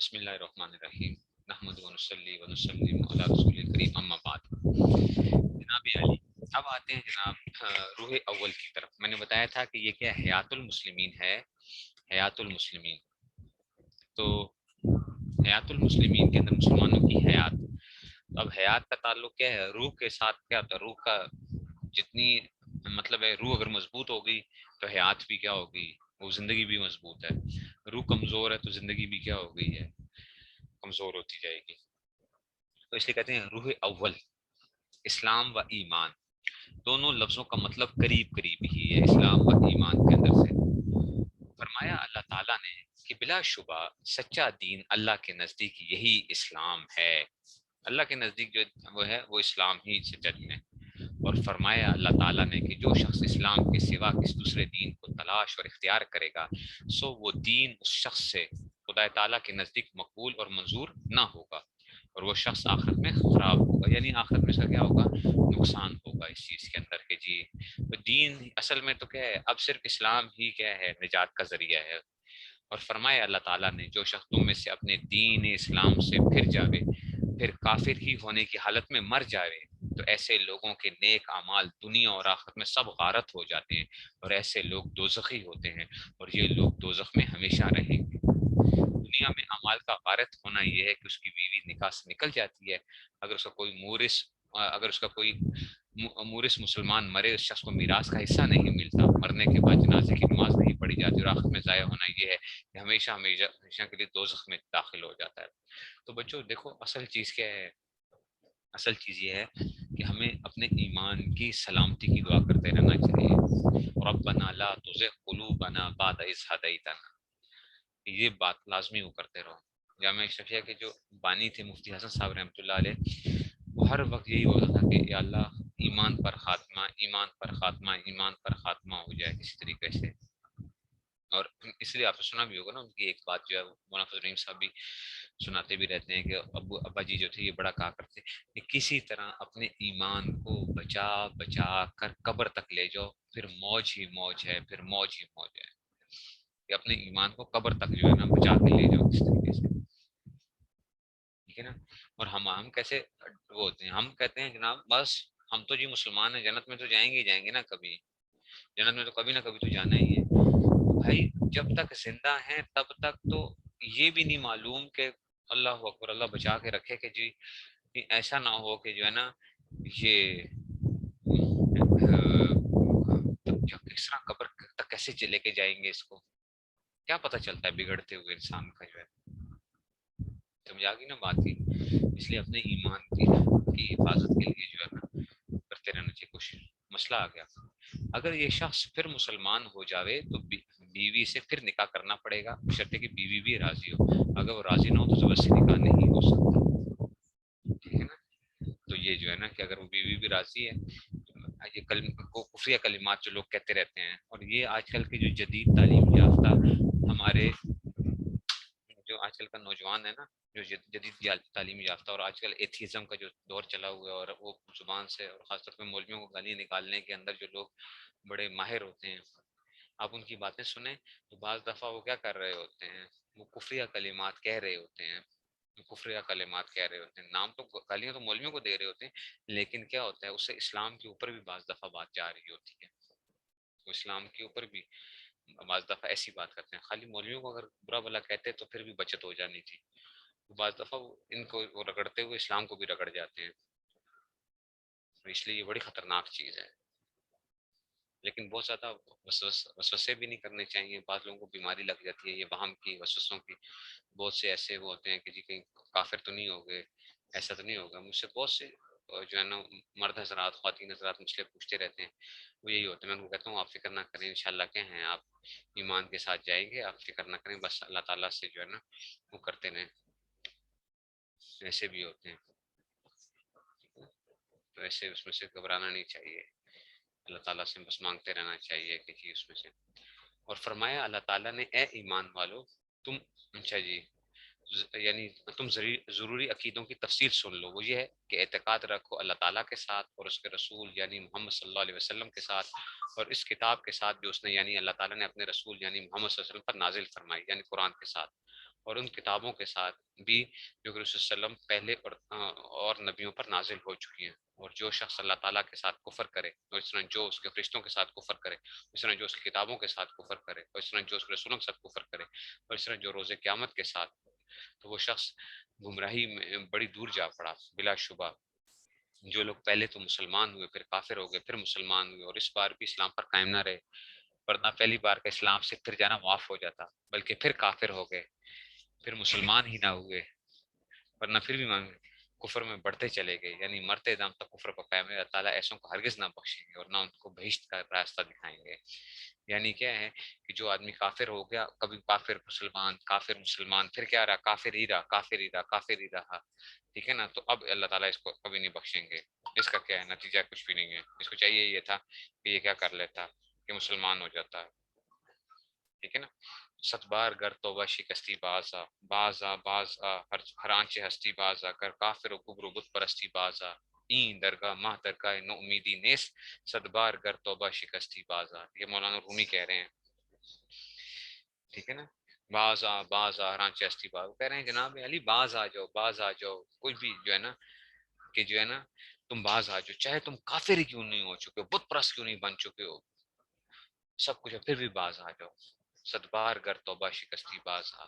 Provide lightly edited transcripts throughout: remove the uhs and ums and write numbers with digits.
بسم اللہ الرحمن الرحیم نحمد و نصلی و نسلم علی رسول الکریم اما بعد. جناب علی، اب آتے ہیں جناب روح اول کی طرف. میں نے بتایا تھا کہ یہ کیا حیات المسلمین ہے. حیات المسلمین تو حیات المسلمین کے اندر مسلمانوں کی حیات. اب حیات کا تعلق کیا ہے؟ روح کے ساتھ. کیا ہوتا ہے روح کا؟ جتنی مطلب ہے روح اگر مضبوط ہوگی تو حیات بھی کیا ہوگی؟ وہ زندگی بھی مضبوط ہے. روح کمزور ہے تو زندگی بھی کیا ہو گئی ہے؟ کمزور ہوتی جائے گی. تو اس لیے کہتے ہیں روح اول. اسلام و ایمان دونوں لفظوں کا مطلب قریب قریب ہی ہے اسلام و ایمان کے اندر سے. فرمایا اللہ تعالیٰ نے کہ بلا شبہ سچا دین اللہ کے نزدیک یہی اسلام ہے. اللہ کے نزدیک جو وہ ہے وہ اسلام ہی سچا دین ہے. اور فرمایا اللہ تعالیٰ نے کہ جو شخص اسلام کے سوا کسی دوسرے دین کو تلاش اور اختیار کرے گا سو وہ دین اس شخص سے خدا تعالیٰ کے نزدیک مقبول اور منظور نہ ہوگا، اور وہ شخص آخرت میں خراب ہوگا. یعنی آخرت میں اس کا کیا ہوگا؟ نقصان ہوگا اس چیز کے اندر کہ جی تو دین اصل میں تو کیا ہے؟ اب صرف اسلام ہی کیا ہے؟ نجات کا ذریعہ ہے. اور فرمایا اللہ تعالیٰ نے جو شخص تم میں سے اپنے دین اسلام سے پھر جاوے، پھر کافر ہی ہونے کی حالت میں مر جاوے، تو ایسے لوگوں کے نیک اعمال دنیا اور آخرت میں سب غارت ہو جاتے ہیں، اور ایسے لوگ دوزخی ہوتے ہیں، اور یہ لوگ دوزخ میں ہمیشہ رہیں گے. دنیا میں اعمال کا غارت ہونا یہ ہے کہ اس کی بیوی نکاح سے نکل جاتی ہے. اگر اس کا کوئی مورث اگر اس کا کوئی مورث مسلمان مرے، اس شخص کو میراث کا حصہ نہیں ملتا، مرنے کے بعد جنازے کی نماز نہیں پڑھی جاتی، اور آخرت میں ضائع ہونا یہ ہے کہ ہمیشہ ہمیشہ ہمیشہ کے لیے دوزخ میں داخل ہو جاتا ہے. تو بچوں دیکھو اصل چیز کیا ہے؟ اصل چیز یہ ہے کہ ہمیں اپنے ایمان کی سلامتی کی دعا کرتے رہنا چاہیے. ربنا لا تزغ قلوبنا بعد اذ ہدیتنا، یہ بات لازمی وہ کرتے رہو. جامعہ اشرفیہ کے جو بانی تھے مفتی حسن صاحب رحمۃ اللہ علیہ، وہ ہر وقت یہی ہوتا تھا کہ یا اللہ ایمان پر خاتمہ، ایمان پر خاتمہ، ایمان پر خاتمہ ہو جائے کسی طریقے سے. اور اس لیے آپ نے سنا بھی ہوگا نا ان کی ایک بات جو ہے مولانا فضل الرحیم صاحب بھی سناتے بھی رہتے ہیں کہ ابا جی جو تھے یہ بڑا کہا کرتے کہ کسی طرح اپنے ایمان کو بچا بچا کر قبر تک لے جاؤ، پھر موج ہی موج ہے، پھر موج ہی موج ہے. کہ اپنے ایمان کو قبر تک جو ہے نا بچا کے لے جاؤ کس طریقے سے. ٹھیک ہے نا. اور ہم کیسے وہ ہوتے ہیں؟ ہم کہتے ہیں جناب بس ہم تو جی مسلمان ہیں، جنت میں تو جائیں گے ہی جائیں گے نا کبھی. جنت میں تو کبھی نہ کبھی تو جانا ہی ہے. بھائی جب تک زندہ ہیں تب تک تو یہ بھی نہیں معلوم کہ اللہ اکبر اللہ بچا کے رکھے کہ جی ایسا نہ ہو کہ جو ہے نا یہ کس طرح قبر تک کیسے لے کے جائیں گے اس کو. کیا پتہ چلتا ہے بگڑتے ہوئے انسان کا جو ہے. سمجھا گی نا بات کی. اس لیے اپنے ایمان کی حفاظت کے لیے جو ہے نا کرتے رہنا چاہیے کوشش. مسئلہ آ گیا، اگر یہ شخص پھر مسلمان ہو جاوے تو بیوی سے پھر نکاح کرنا پڑے گا، بشرطے کہ بیوی بھی راضی ہو. اگر وہ راضی نہ ہو تو زبردستی نکاح نہیں ہو سکتا. ٹھیک ہے نا. تو یہ جو ہے نا کہ اگر وہ بیوی بھی راضی ہے، یہ کفریہ کلمات جو لوگ کہتے رہتے ہیں، اور یہ آج کل کے جو جدید تعلیم یافتہ ہمارے جو آج کل کا نوجوان ہے نا، جو جدید تعلیم یافتہ اور آج کل ایتھیزم کا جو دور چلا ہوا ہے، اور وہ زبان سے اور خاص طور پہ مولویوں کو گالیاں نکالنے کے اندر جو لوگ بڑے ماہر ہوتے ہیں، آپ ان کی باتیں سنیں تو بعض دفعہ وہ کیا کر رہے ہوتے ہیں؟ وہ کفریہ کلمات کہہ رہے ہوتے ہیں. کفریہ کلمات کہہ رہے ہوتے ہیں. نام تو گالیاں تو مولویوں کو دے رہے ہوتے ہیں، لیکن کیا ہوتا ہے اس سے اسلام کے اوپر بھی بعض دفعہ بات جا رہی ہوتی ہے. وہ اسلام کے اوپر بھی بعض دفعہ ایسی بات کرتے ہیں. خالی مولویوں کو اگر برا بلا کہتے تو پھر بھی بچت ہو جانی تھی. بعض دفعہ ان کو وہ رگڑتے ہوئے اسلام کو بھی رگڑ جاتے ہیں. اس لیے یہ بڑی خطرناک چیز ہے. لیکن بہت زیادہ وسوسے بھی نہیں کرنے چاہیے. بعض لوگوں کو بیماری لگ جاتی ہے یہ وہم کی، وسوسوں کی. بہت سے ایسے وہ ہوتے ہیں کہ جی کہیں کافر تو نہیں ہو گئے، ایسا تو نہیں ہوگا. مجھ سے بہت سے جو ہے نا مرد حضرات، خواتین حضرات مجھ سے پوچھتے رہتے ہیں. وہ یہی ہوتا ہے. میں ان کو کہتا ہوں آپ فکر نہ کریں، انشاءاللہ کیا ہیں آپ ایمان کے ساتھ جائیں گے، آپ فکر نہ کریں. بس اللہ تعالیٰ سے جو ہے نا وہ کرتے رہیں. ایسے بھی ہوتے ہیں تو ایسے اس میں سے گھبرانا نہیں چاہیے. اللہ تعالیٰ سے بس مانگتے رہنا چاہیے کہ جی اس میں سے. اور فرمایا اللہ تعالیٰ نے اے ایمان والو تم اچھا جی یعنی تم ضروری عقیدوں کی تفصیل سن لو. وہ یہ ہے کہ اعتقاد رکھو اللہ تعالیٰ کے ساتھ اور اس کے رسول یعنی محمد صلی اللہ علیہ وسلم کے ساتھ، اور اس کتاب کے ساتھ جو اس نے یعنی اللہ تعالیٰ نے اپنے رسول یعنی محمد صلی اللہ علیہ وسلم پر نازل فرمائی یعنی قرآن کے ساتھ. اور ان کتابوں کے ساتھ بھی جو کہ رسول صلی اللہ علیہ وسلم پہلے اور نبیوں پر نازل ہو چکی ہیں. اور جو شخص اللہ تعالیٰ کے ساتھ کفر کرے، اور اس طرح جو اس کے فرشتوں کے ساتھ کفر کرے، اس طرح جو اس کی کتابوں کے ساتھ کفر کرے، اور اس طرح جو اس کے رسولوں کے ساتھ کفر کرے، اور اس طرح جو روز قیامت کے ساتھ، تو وہ شخص گمراہی میں بڑی دور جا پڑا بلا شبہ. جو لوگ پہلے تو مسلمان ہوئے، پھر کافر ہو گئے، پھر مسلمان ہوئے، اور اس بار بھی اسلام پر قائم نہ رہے، ورنہ پہلی بار کا اسلام سے پھر جانا معاف ہو جاتا، بلکہ پھر کافر ہو گئے، پھر مسلمان ہی نہ ہوئے، ورنہ پھر بھی کفر میں بڑھتے چلے گئے. یعنی مرتے دم تک کفر پر قائم رہے. اللہ تعالیٰ ایسوں کو ہرگز نہ بخشیں گے اور نہ ان کو بہشت کا راستہ دکھائیں گے. یعنی کیا ہے کہ جو آدمی کافر ہو گیا، کبھی کافر مسلمان، پھر کیا رہا، کافر ہی رہا، کافر ہی رہا، کافر ہی رہا. ٹھیک ہے نا. تو اب اللہ تعالیٰ اس کو کبھی نہیں بخشیں گے. اس کا کیا ہے نتیجہ؟ کچھ بھی نہیں ہے. اس کو چاہیے یہ تھا کہ یہ کیا کر لیتا، کہ مسلمان ہو جاتا. ٹھیک ہے نا. 100 بار گر توبہ شکستی بازا ہر آنچ ہستی بازا کر کافر و کبر و بت پرستی بازا این درگاہ ماہ درگاہ نو امیدی نیس 100 بار گر توبہ شکستی بازا. یہ مولانا رومی کہہ رہے ہیں. ٹھیک ہے نا. باز ہر آنچ ہستی باز کہہ رہے ہیں جناب علی باز آ جاؤ، باز آ جاؤ. کوئی بھی جو ہے نا کہ جو ہے نا تم باز آ جاؤ، چاہے تم کافر ہی کیوں نہیں ہو چکے ہو، بت پرست کیوں نہیں بن چکے ہو، سب کچھ ہے، پھر بھی باز آ جاؤ. 100 بار گر توبہ شکستی باز آ.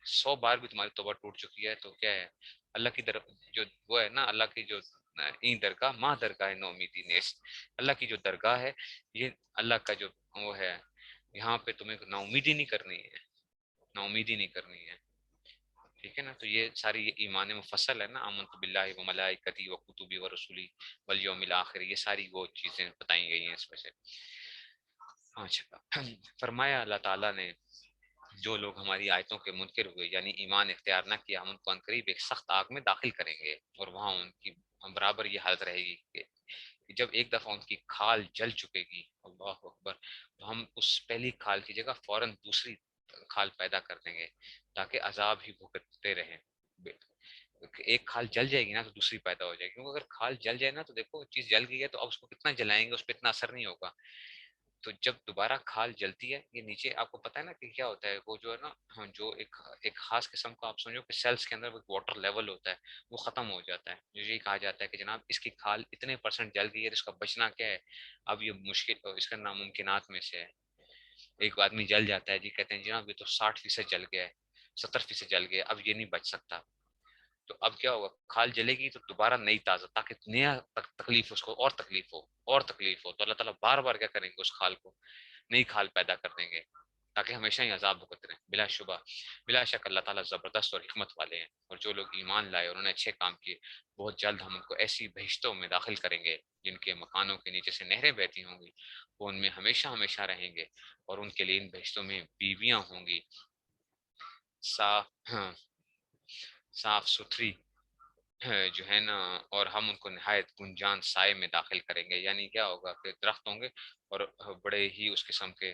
100 بار بھی تمہاری توبہ ٹوٹ چکی ہے تو کیا ہے، اللہ کی طرف جو وہ ہے نا، اللہ کی جو این درگاہ ماں درگاہ نو امیدی نیس، اللہ کی جو درگاہ ہے، یہ اللہ کا جو وہ ہے، یہاں پہ تمہیں نا امیدی نہیں کرنی ہے، نا امیدی نہیں کرنی ہے. ٹھیک ہے نا. تو یہ ساری یہ ایمان مفصل ہے نا، آمنت باللہ و ملائکتی و کتبی و رسولی والیوم الاخر، یہ ساری وہ چیزیں بتائی گئی ہیں اس میں سے. اچھا. فرمایا اللہ تعالیٰ نے جو لوگ ہماری آیتوں کے منکر ہوئے، یعنی ایمان اختیار نہ کیا، ہم ان کو عنقریب ایک سخت آگ میں داخل کریں گے، اور وہاں ان کی برابر یہ حالت رہے گی کہ جب ایک دفعہ ان کی کھال جل چکے گی، اللہ اکبر، تو ہم اس پہلی کھال کی جگہ فوراً دوسری کھال پیدا کر دیں گے تاکہ عذاب ہی بھگتتے رہیں. ایک کھال جل جائے گی نا تو دوسری پیدا ہو جائے گی، کیونکہ اگر کھال جل جائے نا تو دیکھو چیز جل گئی ہے تو اب اس کو کتنا جلائیں گے، اس پہ اتنا اثر نہیں ہوگا. تو جب دوبارہ کھال جلتی ہے، یہ نیچے آپ کو پتا ہے نا کہ کیا ہوتا ہے، وہ جو ہے نا جو ایک خاص قسم کا آپ سمجھو کہ سیلز کے اندر واٹر لیول ہوتا ہے، وہ ختم ہو جاتا ہے. جو یہ کہا جاتا ہے کہ جناب اس کی کھال اتنے % جل گئی ہے، اس کا بچنا کیا ہے. اب یہ مشکل، اس کا ناممکنات میں سے ہے. ایک آدمی جل جاتا ہے جی، کہتے ہیں جناب یہ تو 60% جل گیا ہے، 70% جل گیا، اب یہ نہیں بچ سکتا. تو اب کیا ہوگا، کھال جلے گی تو دوبارہ نئی تازہ، تاکہ نیا تکلیف اس کو اور تکلیف ہو اور تکلیف ہو. تو اللہ تعالیٰ بار بار کیا کریں گے، اس کھال کو نئی کھال پیدا کر دیں گے تاکہ ہمیشہ ہی عذاب بھگت رہیں. بلا شبہ بلا شک اللہ تعالیٰ زبردست اور حکمت والے ہیں. اور جو لوگ ایمان لائے اور انہوں نے اچھے کام کیے، بہت جلد ہم ان کو ایسی بہشتوں میں داخل کریں گے جن کے مکانوں کے نیچے سے نہریں بہتی ہوں گی، وہ ان میں ہمیشہ ہمیشہ رہیں گے. اور ان کے لیے ان بہشتوں میں بیویاں ہوں گی صاف، ہاں، صاف ستھری جو ہے نا. اور ہم ان کو نہایت گنجان سائے میں داخل کریں گے. یعنی کیا ہوگا کہ درخت ہوں گے اور بڑے ہی اس قسم کے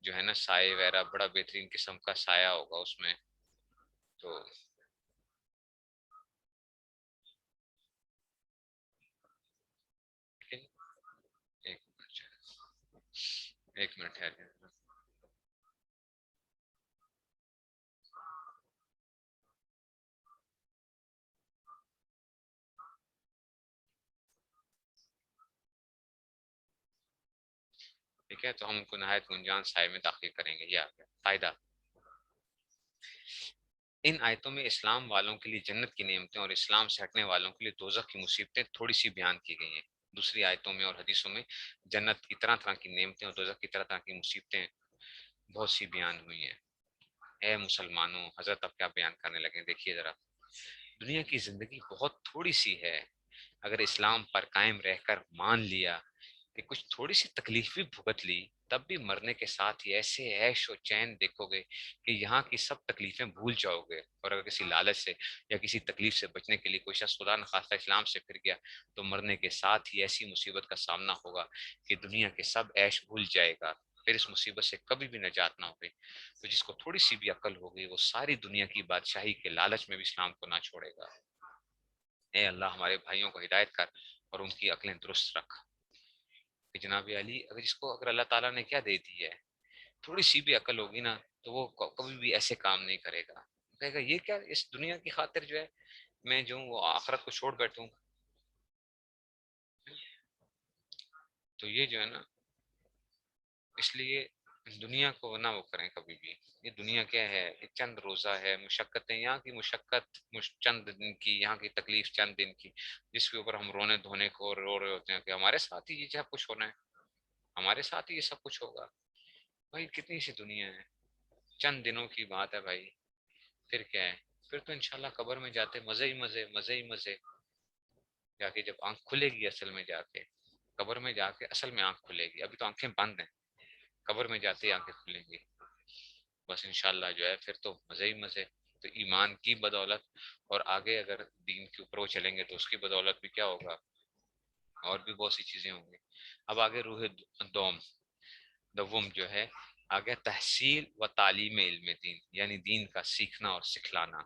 جو ہے نا سائے وغیرہ، بڑا بہترین قسم کا سایہ ہوگا اس میں. تو ایک منٹ، ایک منٹ ٹھہر جائیں. ٹھیک ہے. تو ہم ان کو نہایت گنجان سائے میں داخل کریں گے. یہ آ گیا فائدہ. ان آیتوں میں اسلام والوں کے لیے جنت کی نعمتیں اور اسلام سے ہٹنے والوں کے لیے دوزخ کی مصیبتیں تھوڑی سی بیان کی گئی ہیں. دوسری آیتوں میں اور حدیثوں میں جنت کی طرح طرح کی نعمتیں اور دوزخ کی طرح طرح کی مصیبتیں بہت سی بیان ہوئی ہیں. اے مسلمانوں، حضرت اب کیا بیان کرنے لگے، دیکھیے ذرا. دنیا کی زندگی بہت تھوڑی سی ہے. اگر اسلام پر قائم رہ کر مان لیا کہ کچھ تھوڑی سی تکلیف بھی بھگت لی، تب بھی مرنے کے ساتھ ہی ایسے عیش و چین دیکھو گے کہ یہاں کی سب تکلیفیں بھول جاؤ گے. اور اگر کسی لالچ سے یا کسی تکلیف سے بچنے کے لیے کوئی شخص خدا نخواستہ اسلام سے پھر گیا، تو مرنے کے ساتھ ہی ایسی مصیبت کا سامنا ہوگا کہ دنیا کے سب عیش بھول جائے گا، پھر اس مصیبت سے کبھی بھی نجات نہ ہوگی. تو جس کو تھوڑی سی بھی عقل ہوگی، وہ ساری دنیا کی بادشاہی کے لالچ میں بھی اسلام کو نہ چھوڑے گا. اے اللہ ہمارے بھائیوں کو ہدایت کر اور ان کی عقلیں درست رکھ. کہ جناب علی، اگر جس کو اگر اللہ تعالیٰ نے کیا دے دی ہے، تھوڑی سی بھی عقل ہوگی نا، تو وہ کبھی بھی ایسے کام نہیں کرے گا. کہے گا یہ کیا، اس دنیا کی خاطر جو ہے میں جو ہوں وہ آخرت کو چھوڑ بیٹھوں. تو یہ جو ہے نا، اس لیے دنیا کو نہ وہ کریں کبھی بھی. یہ دنیا کیا ہے، یہ چند روزہ ہے، مشقتیں یہاں کی، مشقت چند دن کی، یہاں کی تکلیف چند دن کی، جس کے اوپر ہم رونے دھونے کو رو رہے ہوتے ہیں کہ ہمارے ساتھ ہی یہ سب کچھ ہونا ہے، ہمارے ساتھ ہی یہ سب کچھ ہوگا. بھائی کتنی سی دنیا ہے، چند دنوں کی بات ہے بھائی. پھر کیا ہے، پھر تو انشاءاللہ قبر میں جاتے مزے ہی مزے، مزے ہی مزے. جا کے جب آنکھ کھلے گی اصل میں، جا کے قبر میں جا کے اصل میں آنکھ کھلے گی، ابھی تو آنکھیں بند ہیں، قبر میں جاتے ہی آنکھیں کھلیں گی. بس انشاءاللہ جو ہے پھر تو مزے ہی مزے. تو ایمان کی بدولت، اور آگے اگر دین کے اوپر وہ چلیں گے تو اس کی بدولت بھی کیا ہوگا، اور بھی بہت سی چیزیں ہوں گی. اب آگے روح دوم دوم جو ہے آگے تحصیل و تعلیم علم دین، یعنی دین کا سیکھنا اور سکھلانا،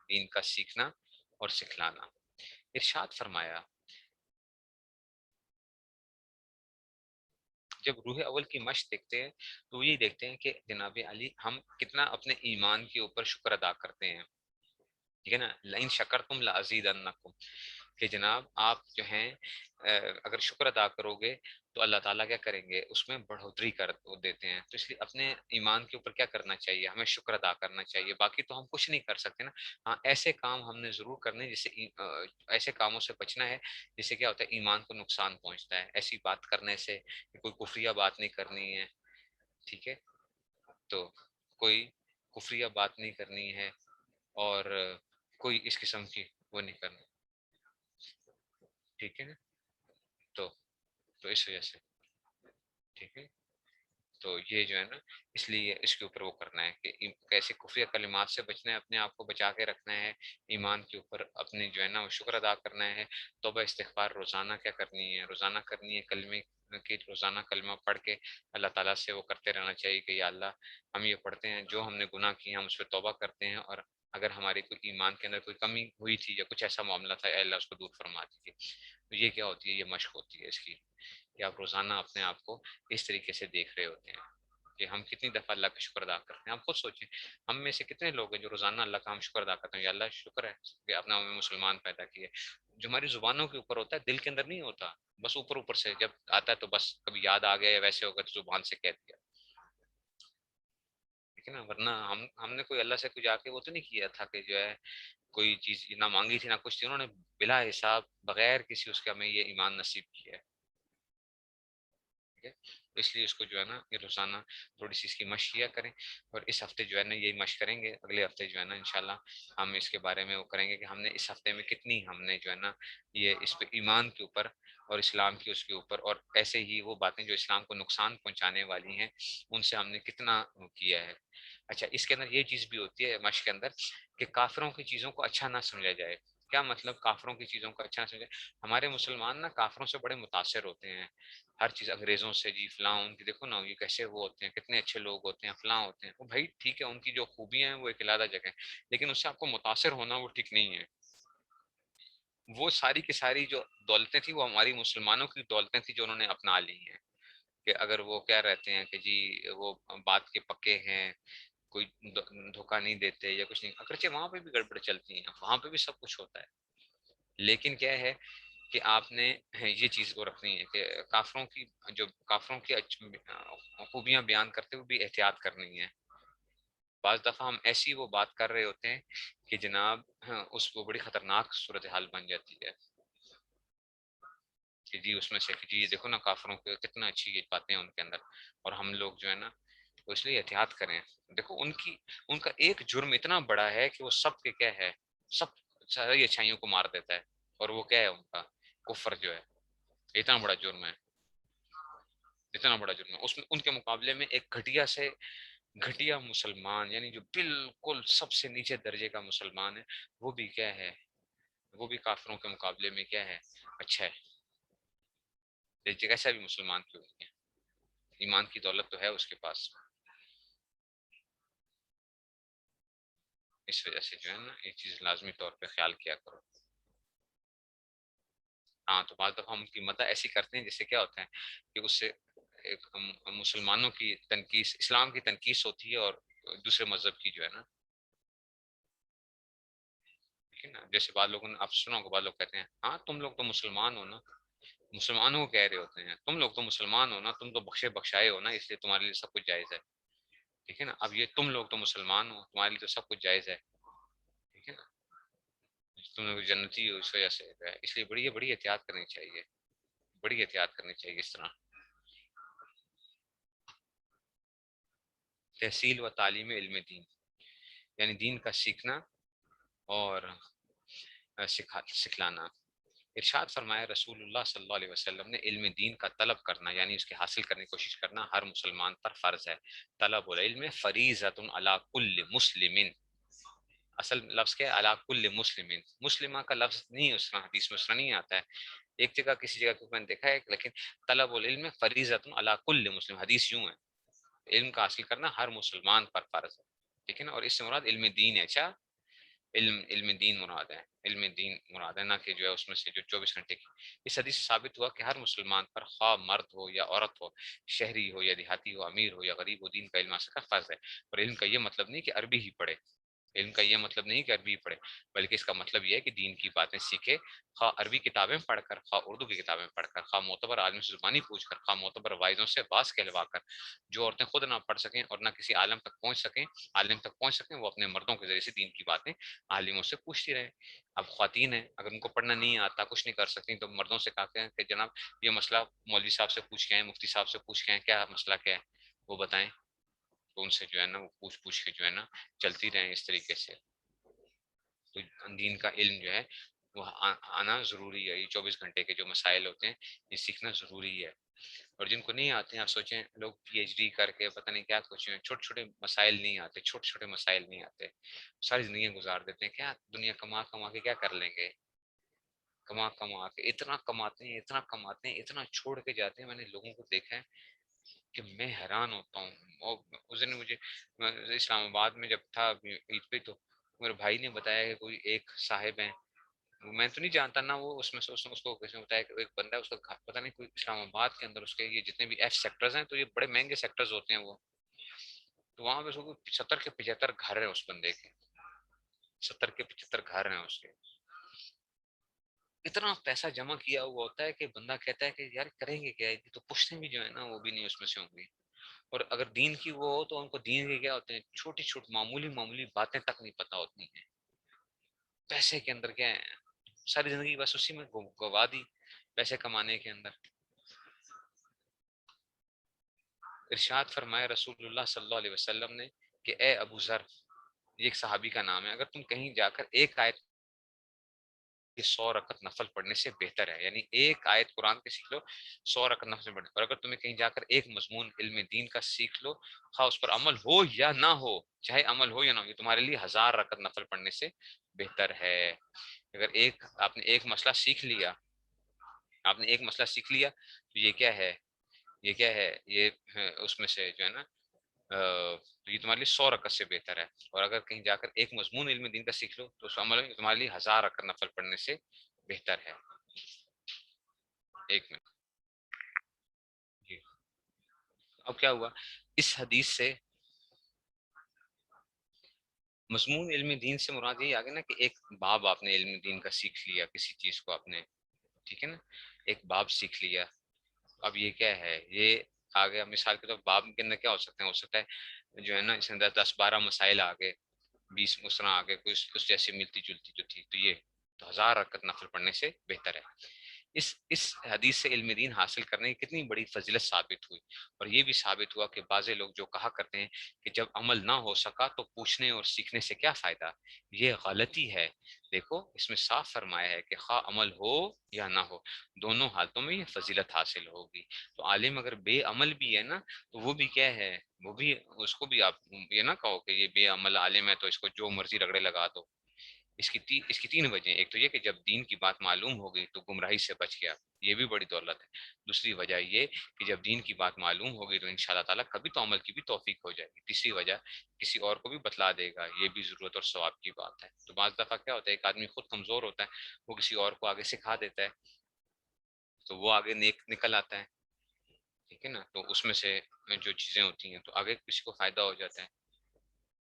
دین کا سیکھنا اور سکھلانا. ارشاد فرمایا، جب روح اول کی مشق دیکھتے ہیں تو یہ دیکھتے ہیں کہ جناب علی ہم کتنا اپنے ایمان کے اوپر شکر ادا کرتے ہیں. ٹھیک ہے نا، لئن شکرتم لازیدنکم، کہ جناب آپ جو ہیں اگر شکر ادا کرو گے تو اللہ تعالیٰ کیا کریں گے، اس میں بڑھوتری کر دیتے ہیں. تو اس لیے اپنے ایمان کے اوپر کیا کرنا چاہیے، ہمیں شکر ادا کرنا چاہیے. باقی تو ہم کچھ نہیں کر سکتے نا. ہاں ایسے کام ہم نے ضرور کرنے جسے ایسے کاموں سے بچنا ہے جس سے کیا ہوتا ہے ایمان کو نقصان پہنچتا ہے. ایسی بات کرنے سے کہ کوئی کفریہ بات نہیں کرنی ہے. ٹھیک ہے، تو کوئی کفریہ بات نہیں کرنی ہے، اور کوئی اس قسم کی وہ نہیں کرنی. ٹھیک ہے نا، تو اس وجہ سے ٹھیک ہے. تو یہ جو ہے نا، اس لیے اس کے اوپر وہ کرنا ہے کہ کیسے کفریہ کلمات سے بچنا ہے، اپنے آپ کو بچا کے رکھنا ہے، ایمان کے اوپر اپنے جو ہے نا وہ شکر ادا کرنا ہے. توبہ استغفار روزانہ کیا کرنی ہے، روزانہ کرنی ہے. کلمے کی روزانہ کلمہ پڑھ کے اللہ تعالیٰ سے وہ کرتے رہنا چاہیے کہ یا اللہ ہم یہ پڑھتے ہیں، جو ہم نے گناہ کیے ہم اس پہ توبہ کرتے ہیں، اور اگر ہماری کوئی ایمان کے اندر کوئی کمی ہوئی تھی یا کچھ ایسا معاملہ تھا اے اللہ اس کو دور فرما دیجیے. تو یہ کیا ہوتی ہے، یہ مشق ہوتی ہے اس کی، کہ آپ روزانہ اپنے آپ کو اس طریقے سے دیکھ رہے ہوتے ہیں کہ ہم کتنی دفعہ اللہ کا شکر ادا کرتے ہیں. آپ خود سوچیں، ہم میں سے کتنے لوگ ہیں جو روزانہ اللہ کا ہم شکر ادا کرتے ہیں، یا اللہ شکر ہے کہ آپ نے ہمیں مسلمان پیدا کیے. جو ہماری زبانوں کے اوپر ہوتا ہے دل کے اندر نہیں ہوتا، بس اوپر اوپر سے جب آتا ہے تو بس کبھی یاد آ گیا یا ویسے ہو گیا تو زبان سے کہہ دیا. ٹھیک ہے نا، ورنہ ہم نے کوئی اللہ سے کوئی جا کے وہ تو نہیں کیا تھا کہ جو ہے کوئی چیز نہ مانگی تھی نہ کچھ تھی، انہوں نے بلا حساب بغیر کسی اس کے ہمیں یہ ایمان نصیب کیا ہے. ٹھیک ہے، تو اس لیے اس کو جو ہے نا یہ روزانہ تھوڑی سی اس کی مشق کیا کریں. اور اس ہفتے جو ہے نا یہی مشق کریں گے، اگلے ہفتے جو ہے نا انشاءاللہ ہم اس کے بارے میں وہ کریں گے کہ ہم نے اس ہفتے میں کتنی ہم نے جو ہے نا یہ اس پہ ایمان کے اوپر اور اسلام کی اس کے اوپر، اور ایسے ہی وہ باتیں جو اسلام کو نقصان پہنچانے والی ہیں ان سے ہم نے کتنا کیا ہے. اچھا، اس کے اندر یہ چیز بھی ہوتی ہے مشق کے اندر کہ کافروں کی چیزوں کو اچھا نہ سمجھا جائے. کیا مطلب کافروں کی چیزوں کو اچھا نہ سمجھا جائے؟ ہمارے مسلمان نا کافروں سے بڑے متاثر ہوتے ہیں، ہر چیز انگریزوں سے، جی فلاں ان کی دیکھو نا یہ کیسے وہ ہوتے ہیں، کتنے اچھے لوگ ہوتے ہیں، فلاں ہوتے ہیں. وہ بھائی ٹھیک ہے ان کی جو خوبیاں ہیں وہ ایک علیحدہ جگہ ہے، لیکن اس سے آپ کو متاثر ہونا وہ ٹھیک نہیں ہے. وہ ساری کی ساری جو دولتیں تھیں وہ ہماری مسلمانوں کی دولتیں تھیں جو انہوں نے اپنا لی ہیں. کہ اگر وہ کیا رہتے ہیں کہ جی وہ بات کے پکے ہیں، کوئی دھوکہ نہیں دیتے یا کچھ نہیں، اگرچہ وہاں پہ بھی گڑبڑ چلتی ہیں، وہاں پہ بھی سب کچھ ہوتا ہے، لیکن کیا ہے کہ آپ نے یہ چیز کو رکھنی ہے کہ کافروں کی خوبیاں بیان کرتے ہوئے بھی احتیاط کرنی ہے. بعض دفعہ ہم ایسی وہ بات کر رہے ہوتے ہیں کہ جناب اس کو بڑی خطرناک صورتحال بن جاتی ہے کہ جی اس میں سے کہ جی دیکھو نا کافروں کے کتنا اچھی یہ باتیں ہیں ان کے اندر، اور ہم لوگ جو ہے نا تو اس لیے احتیاط کریں. دیکھو ان کا ایک جرم اتنا بڑا ہے کہ وہ سب کے کیا ہے، سب ساری اچھائیوں کو مار دیتا ہے، اور وہ کیا ہے ان کا کفر جو ہے، اتنا بڑا جرم ہے، اتنا بڑا جرم ہے. اس میں ان کے مقابلے میں ایک گھٹیا سے گھٹیا مسلمان، یعنی جو بالکل سب سے نیچے درجے کا مسلمان ہے، وہ بھی کیا ہے، وہ بھی کافروں کے مقابلے میں کیا ہے، اچھا ہے. دیکھیے کیسا بھی مسلمان کیوں نہیں ہے، ایمان کی دولت تو ہے اس کے پاس. اس وجہ سے جو ہے نا یہ چیز لازمی طور پہ خیال کیا کرو. ہاں تو بعض دفعہ ہم کی مدح ایسی کرتے ہیں جس سے کیا ہوتا ہے کہ اس سے ایک مسلمانوں کی تنقید، اسلام کی تنقید ہوتی ہے، اور دوسرے مذہب کی جو ہے نا ٹھیک ہے نا. جیسے بعض لوگوں نے آپ سنا ہوگا، بعض لوگ کہتے ہیں ہاں تم لوگ تو مسلمان ہو نا، مسلمانوں کو کہہ رہے ہوتے ہیں تم لوگ تو مسلمان ہو نا، تم تو بخشے بخشائے ہو نا، اس لیے تمہارے لیے سب کچھ جائز ہے. ٹھیک ہے نا. اب یہ تم لوگ تو مسلمان ہو، تمہارے لیے تو سب کچھ جائز ہے. ٹھیک ہے نا. تم لوگ جنتی ہو اس وجہ سے ہے. اس لیے بڑی بڑی احتیاط کرنی چاہیے، بڑی احتیاط کرنی چاہیے اس طرح. تحصیل و تعلیم علم دین، یعنی دین کا سیکھنا اور سکھلانا. ارشاد فرمایا رسول اللہ صلی اللہ علیہ وسلم نے، علم دین کا طلب کرنا یعنی اس کے حاصل کرنے کی کوشش کرنا ہر مسلمان پر فرض ہے. طلب العلم فریضۃ علی کل مسلم. اصل لفظ کیا ہے؟ علی کل مسلم. مسلمہ کا لفظ نہیں اس طرح حدیث میں اس طرح نہیں آتا ہے. ایک جگہ کسی جگہ میں نے دیکھا ہے، لیکن طلب العلم فریضۃ علی کل مسلم، حدیث یوں ہے، علم کا حاصل کرنا ہر مسلمان پر فرض ہے. ٹھیک ہے نا. اور اس سے مراد علم دین ہے. اچھا، علم دین مراد ہے، علم دین مراد ہے، نہ کہ جو ہے اس میں سے جو 24 گھنٹے کی. اس حدیث سے ثابت ہوا کہ ہر مسلمان پر خواہ مرد ہو یا عورت ہو، شہری ہو یا دیہاتی ہو، امیر ہو یا غریب ہو، دین کا علم حاصل کرنا فرض ہے. اور علم کا یہ مطلب نہیں کہ عربی ہی پڑھے، علم کا یہ مطلب نہیں کہ عربی پڑھے، بلکہ اس کا مطلب یہ ہے کہ دین کی باتیں سیکھے، خواہ عربی کتابیں پڑھ کر، خواہ اردو کی کتابیں پڑھ کر، خواہ معتبر عالم سے زبانی پوچھ کر، خواہ معتبر وائزوں سے باز کہلوا کر. جو عورتیں خود نہ پڑھ سکیں اور نہ کسی عالم تک پہنچ سکیں، عالم تک پہنچ سکیں، وہ اپنے مردوں کے ذریعے سے دین کی باتیں عالموں سے پوچھتی رہیں. اب خواتین ہیں، اگر ان کو پڑھنا نہیں آتا، کچھ نہیں کر سکتی، تو مردوں سے کہتے ہیں کہ جناب یہ مسئلہ مولوی صاحب سے پوچھ کے آئیں، مفتی صاحب سے پوچھ کے آئیں، کیا مسئلہ کیا ہے وہ بتائیں. تو ان سے جو ہے نا وہ پوچھ پوچھ کے جو ہے نا چلتی رہیں اس طریقے سے. تو دین کا علم جو ہے وہ آنا ضروری ہے. یہ 24 گھنٹے کے جو مسائل ہوتے ہیں یہ سیکھنا ضروری ہے. اور جن کو نہیں آتے ہیں، آپ سوچیں لوگ پی ایچ ڈی کر کے پتہ نہیں کیا کچھ ہیں، چھوٹے چھوٹے مسائل نہیں آتے، چھوٹے چھوٹے مسائل نہیں آتے، ساری زندگی گزار دیتے ہیں. کیا دنیا کما کما کے کیا کر لیں گے؟ کما کما کے اتنا کماتے ہیں، اتنا کماتے ہیں، اتنا چھوڑ کے جاتے ہیں. میں نے لوگوں کو دیکھا ہے کہ میں حیران ہوتا ہوں. اور اس دن مجھے اسلام آباد میں جب تھا عید پہ، تو میرے بھائی نے بتایا کہ کوئی ایک صاحب ہیں، میں تو نہیں جانتا نا، وہ اس میں سے اس کو کسی نے بتایا کہ ایک بندہ ہے، اس کا پتہ نہیں کوئی اسلام آباد کے اندر اس کے یہ جتنے بھی ایف سیکٹرز ہیں، تو یہ بڑے مہنگے سیکٹرز ہوتے ہیں وہ. تو وہاں پہ اس کو 70 کے 75 گھر ہیں اس بندے کے، 70 کے 75 گھر ہیں اس کے. اتنا پیسہ جمع کیا ہوا ہوتا ہے کہ بندہ کہتا ہے کہ یار کریں گے کیا، تو پوچھتے بھی جو ہے نا وہ بھی نہیں اس میں سے ہوں گی. اور اگر دین کی وہ ہو تو ان کو دین کے کیا ہوتے ہیں، چھوٹی چھوٹی معمولی معمولی باتیں تک نہیں پتہ ہوتی ہیں. پیسے کے اندر کیا ہے، ساری زندگی بس اسی میں گوا دی، پیسے کمانے کے اندر. ارشاد فرمایا رسول اللہ صلی اللہ علیہ وسلم نے کہ اے ابو ذر، یہ ایک صحابی کا نام ہے، اگر تم کہیں جا کر ایک آیت کہ 100 رکعت نفل پڑھنے سے بہتر ہے، یعنی ایک آیت قرآن کے سیکھ لو، 100 رکعت نفل پڑھنے. اور اگر تمہیں کہیں جا کر ایک مضمون علم دین کا سیکھ لو، خواہ اس پر عمل ہو یا نہ ہو، چاہے عمل ہو یا نہ ہو، یہ تمہارے لیے 1000 رکعت نفل پڑھنے سے بہتر ہے. اگر آپ نے ایک مسئلہ سیکھ لیا، آپ نے ایک مسئلہ سیکھ لیا، تو یہ کیا ہے، یہ کیا ہے، یہ اس میں سے جو ہے نا تو یہ تمہارے لیے 100 رکعت سے بہتر ہے. اور اگر کہیں جا کر ایک مضمون علم دین کا سیکھ لو تو اس عمل میں تمہارے لیے 1000 رکعت نفل پڑھنے سے بہتر ہے. ایک منٹ جی. اب کیا ہوا اس حدیث سے؟ مضمون علم دین سے مراد یہی آگے نا کہ ایک باب آپ نے علم دین کا سیکھ لیا، کسی چیز کو آپ نے، ٹھیک ہے نا، ایک باب سیکھ لیا. اب یہ کیا ہے، یہ آ گیا مثال کے طور باب کے اندر کیا ہو سکتے ہیں، ہو سکتا ہے جو ہے نا اس اندر 10 12 مسائل آ گئے، 20 اس طرح آ گئے، کچھ جیسی ملتی جلتی جو تھی، تو یہ تو 1000 رکعت نفل پڑھنے سے بہتر ہے. اس حدیث سے علم دین حاصل کرنے کی کتنی بڑی فضیلت ثابت ہوئی. اور یہ بھی ثابت ہوا کہ بعض لوگ جو کہا کرتے ہیں کہ جب عمل نہ ہو سکا تو پوچھنے اور سیکھنے سے کیا فائدہ، یہ غلطی ہے. دیکھو اس میں صاف فرمایا ہے کہ خواہ عمل ہو یا نہ ہو، دونوں حالتوں میں یہ فضیلت حاصل ہوگی. تو عالم اگر بے عمل بھی ہے نا تو وہ بھی کیا ہے، وہ بھی اس کو بھی آپ یہ نہ کہو کہ یہ بے عمل عالم ہے تو اس کو جو مرضی رگڑے لگا دو. اس کی 3 وجہ، ایک تو یہ کہ جب دین کی بات معلوم ہو گئی تو گمراہی سے بچ گیا، یہ بھی بڑی دولت ہے. دوسری وجہ یہ کہ جب دین کی بات معلوم ہوگی تو انشاءاللہ تعالیٰ کبھی تو عمل کی بھی توفیق ہو جائے گی. تیسری وجہ کسی اور کو بھی بتلا دے گا، یہ بھی ضرورت اور ثواب کی بات ہے. تو بعض دفعہ کیا ہوتا ہے، ایک آدمی خود کمزور ہوتا ہے، وہ کسی اور کو آگے سکھا دیتا ہے تو وہ آگے نکل آتا ہے. ٹھیک ہے نا. تو اس میں سے جو چیزیں ہوتی ہیں تو آگے کسی کو فائدہ ہو جاتا ہے،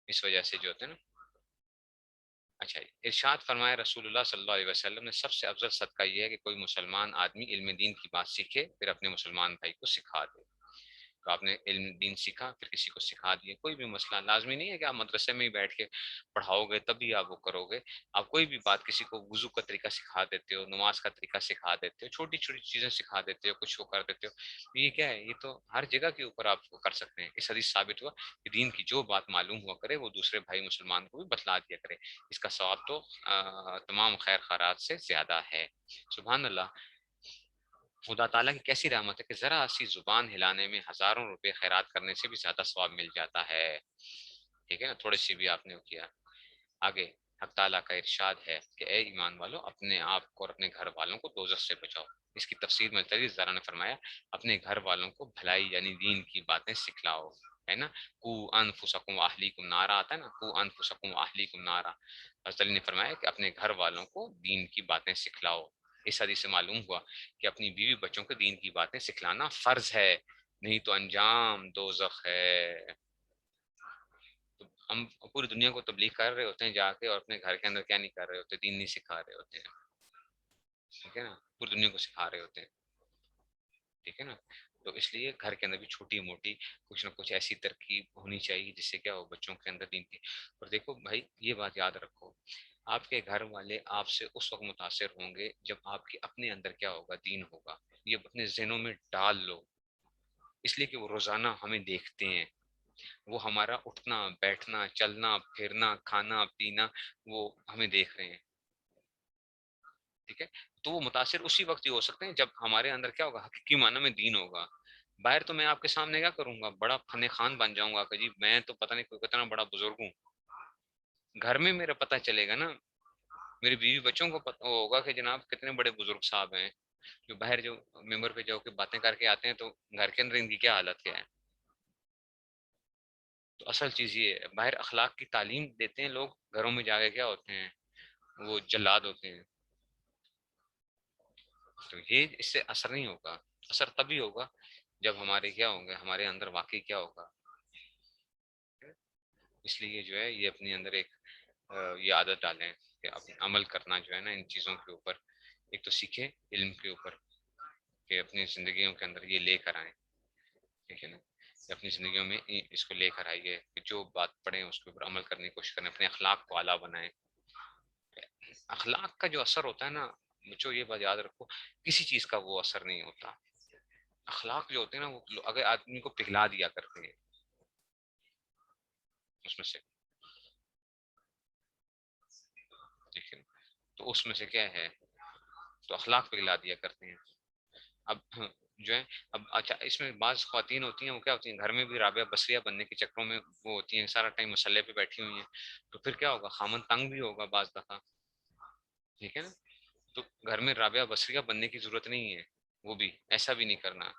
اس وجہ سے جو ہوتا ہے نا. اچھا جی، ارشاد فرمایا رسول اللہ صلی اللہ علیہ وسلم نے سب سے افضل صدقہ یہ ہے کہ کوئی مسلمان آدمی علم دین کی بات سیکھے پھر اپنے مسلمان بھائی کو سکھا دے. تو آپ نے علم دین سیکھا پھر کسی کو سکھا دیے. کوئی بھی مسئلہ لازمی نہیں ہے کہ آپ مدرسے میں ہی بیٹھ کے پڑھاؤ گے تبھی آپ وہ کرو گے. آپ کوئی بھی بات کسی کو وضو کا طریقہ سکھا دیتے ہو, نماز کا طریقہ سکھا دیتے ہو, چھوٹی چھوٹی چیزیں سکھا دیتے ہو, کچھ وہ کر دیتے ہو. یہ کیا ہے, یہ تو ہر جگہ کے اوپر آپ کو کر سکتے ہیں. اس حدیث ثابت ہوا کہ دین کی جو بات معلوم ہوا کرے وہ دوسرے بھائی مسلمان کو بھی بتلا دیا کرے. اس کا ثواب تو تمام خیر خیرات سے زیادہ ہے. سبحان اللہ. خدا تعالیٰ کی کیسی رحمت ہے کہ ذرا سی زبان ہلانے میں ہزاروں روپے خیرات کرنے سے بھی زیادہ ثواب مل جاتا ہے. ٹھیک ہے نا, تھوڑی سی بھی آپ نے کیا. آگے حق تعالیٰ کا ارشاد ہے کہ اے ایمان والو اپنے آپ کو اور اپنے گھر والوں کو دوزخ سے بچاؤ. اس کی تفسیر میں زرا نے فرمایا اپنے گھر والوں کو بھلائی یعنی دین کی باتیں سکھلاؤ, ہے نا. کو انفسکم واہلیکم نارا آتا ہے نا, کو انفسکم واہلیکم نارا. حضرت علی نے فرمایا کہ اپنے گھر والوں کو دین کی باتیں سکھلاؤ. اس حدیث سے معلوم ہوا کہ اپنی بیوی بچوں کو دین کی باتیں سکھلانا فرض ہے, نہیں تو انجام دوزخ ہے. تو ہم پوری دنیا کو تبلیغ کر رہے ہوتے ہیں جا کے, اور اپنے گھر کے اندر کیا نہیں کر رہے ہوتے, دین نہیں سکھا رہے ہوتے ہیں. ٹھیک ہے نا, پوری دنیا کو سکھا رہے ہوتے ہیں. ٹھیک ہے نا. تو اس لیے گھر کے اندر بھی چھوٹی موٹی کچھ نہ کچھ ایسی ترکیب ہونی چاہیے جس سے کیا ہو بچوں کے اندر دین کی. اور دیکھو بھائی یہ بات یاد رکھو, آپ کے گھر والے آپ سے اس وقت متاثر ہوں گے جب آپ کے اپنے اندر کیا ہوگا, دین ہوگا. یہ اپنے ذہنوں میں ڈال لو, اس لیے کہ وہ روزانہ ہمیں دیکھتے ہیں, وہ ہمارا اٹھنا بیٹھنا چلنا پھرنا کھانا پینا وہ ہمیں دیکھ رہے ہیں. ٹھیک ہے, تو وہ متاثر اسی وقت ہی ہو سکتے ہیں جب ہمارے اندر کیا ہوگا, حقیقی معنی میں دین ہوگا. باہر تو میں آپ کے سامنے کیا کروں گا, بڑا فن خان بن جاؤں گا کہ جی میں تو پتہ نہیں کتنا بڑا بزرگ ہوں. گھر میں میرا پتہ چلے گا نا, میری بیوی بچوں کو پتہ ہوگا کہ جناب کتنے بڑے بزرگ صاحب ہیں. جو باہر جو ممبر پہ جاؤ کے باتیں کر کے آتے ہیں تو گھر کے اندر ان کی کیا حالت کیا ہے. تو اصل چیز یہ ہے, باہر اخلاق کی تعلیم دیتے ہیں لوگ, گھروں میں جا کے کیا ہوتے ہیں, وہ جلاد ہوتے ہیں. تو یہ اس سے اثر نہیں ہوگا. اثر تبھی ہوگا جب ہمارے کیا ہوں گے, ہمارے اندر واقعی کیا ہوگا. اس لیے جو ہے یہ اپنے اندر ایک یہ عادت ڈالیں کہ عمل کرنا جو ہے نا ان چیزوں کے اوپر, ایک تو سیکھیں علم کے اوپر کہ اپنی زندگیوں کے اندر یہ لے کر آئیں. ٹھیک ہے نا, اپنی زندگیوں میں اس کو لے کر آئیے کہ جو بات پڑھیں اس کے اوپر عمل کرنے کی کوشش کریں, اپنے اخلاق کو اعلیٰ بنائیں. اخلاق کا جو اثر ہوتا ہے نا, جو یہ بات یاد رکھو, کسی چیز کا وہ اثر نہیں ہوتا. اخلاق جو ہوتے ہیں نا وہ اگر آدمی کو پگھلا دیا کرتے ہیں اس میں سے. ٹھیک ہے, تو اس میں سے کیا ہے, تو اخلاق پگھلا دیا کرتے ہیں. اب جو ہے اب اچھا اس میں بعض خواتین ہوتی ہیں وہ کیا ہوتی ہیں گھر میں بھی رابعہ بصریہ بننے کے چکروں میں وہ ہوتی ہیں, سارا ٹائم مسلح پہ بیٹھی ہوئی ہیں. تو پھر کیا ہوگا, خامن تنگ بھی ہوگا بعض دفعہ. ٹھیک ہے نا, تو گھر میں رابعہ بصریہ بننے کی ضرورت نہیں ہے. وہ بھی ایسا بھی نہیں کرنا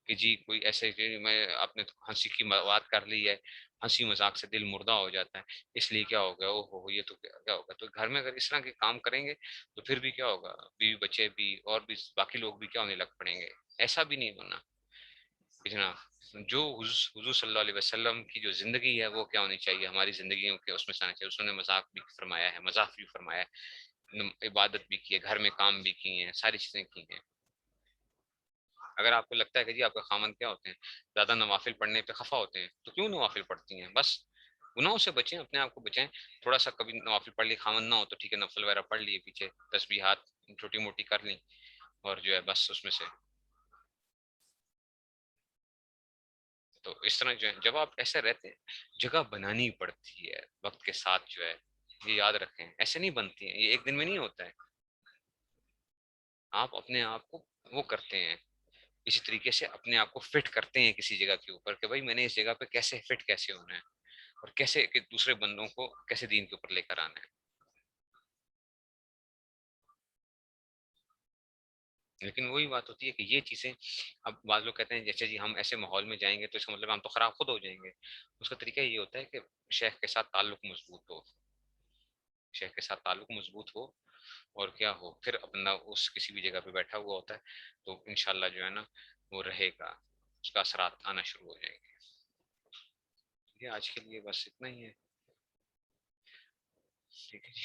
کہ جی کوئی ایسے میں آپ نے ہنسی کی بات کر لی ہے, ہنسی مذاق سے دل مردہ ہو جاتا ہے, اس لیے کیا ہو گیا او ہو یہ تو کیا ہوگا. تو گھر میں اگر اس طرح کے کام کریں گے تو پھر بھی کیا ہوگا, بیوی بچے بھی اور بھی باقی لوگ بھی کیا ہونے لگ پڑیں گے. ایسا بھی نہیں ہونا. جناب جو حضور صلی اللہ علیہ وسلم کی جو زندگی ہے وہ کیا ہونی چاہیے, ہماری زندگیوں کے اس میں سے آنا چاہیے. اس نے مذاق بھی فرمایا ہے, مذاق بھی فرمایا ہے, عبادت بھی کی ہے, گھر میں کام بھی کی ہیں, ساری چیزیں کی ہیں. اگر آپ کو لگتا ہے کہ جی آپ کے خامن کیا ہوتے ہیں, زیادہ نوافل پڑھنے پہ خفا ہوتے ہیں, تو کیوں نوافل پڑھتی ہیں, بس گناہوں سے بچیں, اپنے آپ کو بچائیں. تھوڑا سا کبھی نوافل پڑھ لی, خامن نہ ہو تو ٹھیک ہے نفل وغیرہ پڑھ لیے, پیچھے تسبیحات چھوٹی موٹی کر لیں, اور جو ہے بس اس میں سے. تو اس طرح جو ہے جب آپ ایسے رہتے ہیں جگہ بنانی پڑتی ہے وقت کے ساتھ جو ہے, یہ یاد رکھیں ایسے نہیں بنتی ہیں, یہ ایک دن میں نہیں ہوتا ہے. آپ اپنے آپ کو وہ کرتے ہیں, اسی طریقے سے اپنے آپ کو فٹ کرتے ہیں کسی جگہ کے اوپر کہ بھائی میں نے اس جگہ پہ کیسے فٹ کیسے ہونا ہے, اور کیسے کہ دوسرے بندوں کو کیسے دین کے اوپر لے کر آنا ہے. لیکن وہی بات ہوتی ہے کہ یہ چیزیں, اب بعض لوگ کہتے ہیں جیسے جی ہم ایسے ماحول میں جائیں گے تو اس کا مطلب ہم تو خراب خود ہو جائیں گے. اس کا طریقہ یہ ہوتا ہے کہ شیخ کے ساتھ تعلق مضبوط ہو, شیخ کے ساتھ تعلق مضبوط ہو, اور کیا ہو پھر اپنا اس کسی بھی جگہ پہ بیٹھا ہوا ہوتا ہے تو انشاءاللہ جو ہے نا وہ رہے گا, اس کا اثرات آنا شروع ہو جائیں گے. یہ آج کے لیے بس اتنا ہی ہے. ٹھیک ہے جی.